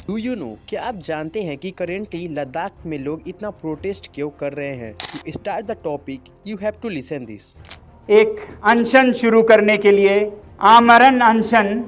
Do you know, क्या आप जानते हैं कि करेंटली लद्दाख में लोग इतना प्रोटेस्ट क्यों कर रहे हैं? To start the topic you have to listen this. एक अनशन शुरू करने के लिए, आमरण अनशन,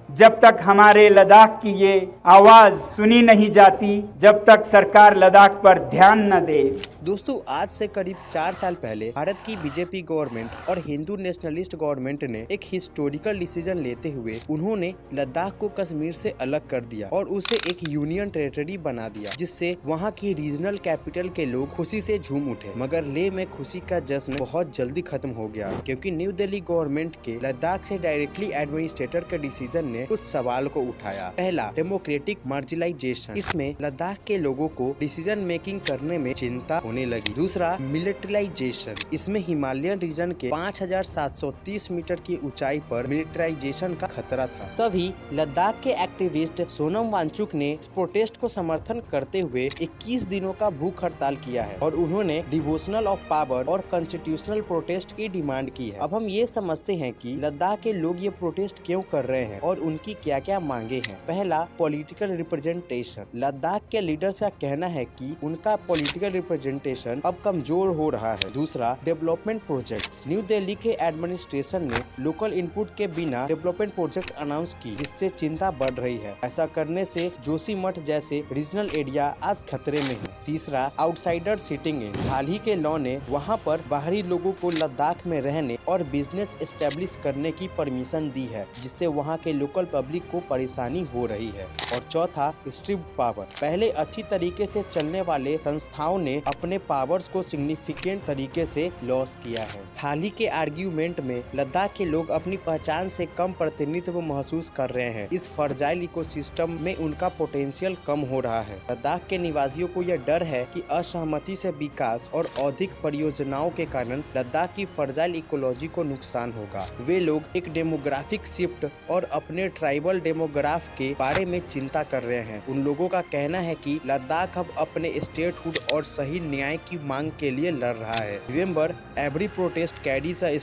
जब तक हमारे लद्दाख की ये आवाज सुनी नहीं जाती, जब तक सरकार लद्दाख पर ध्यान न दे। दोस्तों, आज से करीब 4 साल पहले भारत की बीजेपी गवर्नमेंट और हिंदू नेशनलिस्ट गवर्नमेंट ने एक हिस्टोरिकल डिसीजन लेते हुए उन्होंने लद्दाख को कश्मीर से अलग कर दिया और उसे एक यूनियन टेरिटरी बना दिया, जिससे वहां की रीजनल कैपिटल के लोग खुशी से झूम उठे। मगर लेह में खुशी का जश्न बहुत जल्दी खत्म हो गया, क्योंकि न्यू दिल्ली गवर्नमेंट के लद्दाख से डायरेक्टली एडमिनिस्ट्रेटर के डिसीजन ने कुछ सवाल को उठाया। पहला, डेमोक्रेटिक मार्जिनलाइजेशन। इसमें लद्दाख के लोगों को डिसीजन मेकिंग करने में चिंता होने लगी। दूसरा, मिलिटराइजेशन। इसमें हिमालयन रीजन के 5730 मीटर की ऊंचाई पर मिलिटराइजेशन का खतरा था। तभी लद्दाख के एक्टिविस्ट सोनम वांगचुक ने इस प्रोटेस्ट को समर्थन करते हुए 21 दिनों का भूख हड़ताल किया है और उन्होंने डिवोशनल ऑफ पावर और कॉन्स्टिट्यूशनल प्रोटेस्ट की डिमांड की है। अब हम ये समझते हैं कि लद्दाख के लोग ये प्रोटेस्ट क्यों कर रहे हैं और उनकी क्या क्या मांगे हैं। पहला, पॉलिटिकल रिप्रेजेंटेशन। लद्दाख के लीडर्स का कहना है कि उनका पॉलिटिकल रिप्रेजेंटेशन अब कमजोर हो रहा है। दूसरा, डेवलपमेंट प्रोजेक्ट्स। न्यू दिल्ली के एडमिनिस्ट्रेशन ने लोकल इनपुट के बिना डेवलपमेंट प्रोजेक्ट अनाउंस की, जिससे चिंता बढ़ रही है। ऐसा करने से जोशीमठ जैसे रीजनल एरिया आज खतरे में है। तीसरा, आउटसाइडर सिटिंग इन। हाल ही के लॉ ने वहाँ पर बाहरी लोगों को लद्दाख में रहने और बिजनेस एस्टेब्लिश करने की परमिशन दी है, जिससे वहाँ के लोकल पब्लिक को परेशानी हो रही है। और चौथा, स्ट्रिप्ड पावर। पहले अच्छी तरीके से चलने वाले संस्थाओं ने अपने पावर्स को सिग्निफिकेंट तरीके से लॉस किया है। हाल ही के आर्ग्यूमेंट में लद्दाख के लोग अपनी पहचान से कम प्रतिनिधित्व महसूस कर रहे हैं। इस फर्जाइल इकोसिस्टम में उनका पोटेंशियल कम हो रहा है। लद्दाख के निवासियों को यह डर है कि असहमति से विकास और औद्योगिक परियोजनाओं के कारण लद्दाख की फर्जाइल इकोलॉजी को नुकसान होगा। वे लोग एक डेमोग्राफिक शिफ्ट और अपने ट्राइबल डेमोग्राफ के बारे में चिंता कर रहे हैं। उन लोगों का कहना है कि लद्दाख अब अपने स्टेटहुड और सही न्याय की मांग के लिए लड़ रहा है। Remember, every protest carries a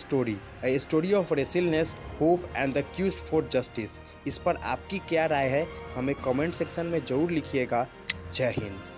story of resilience, hope and the quest for justice. इस पर आपकी क्या राय है? हमें कमेंट सेक्शन में जरूर लिखिएगा। जय हिंद।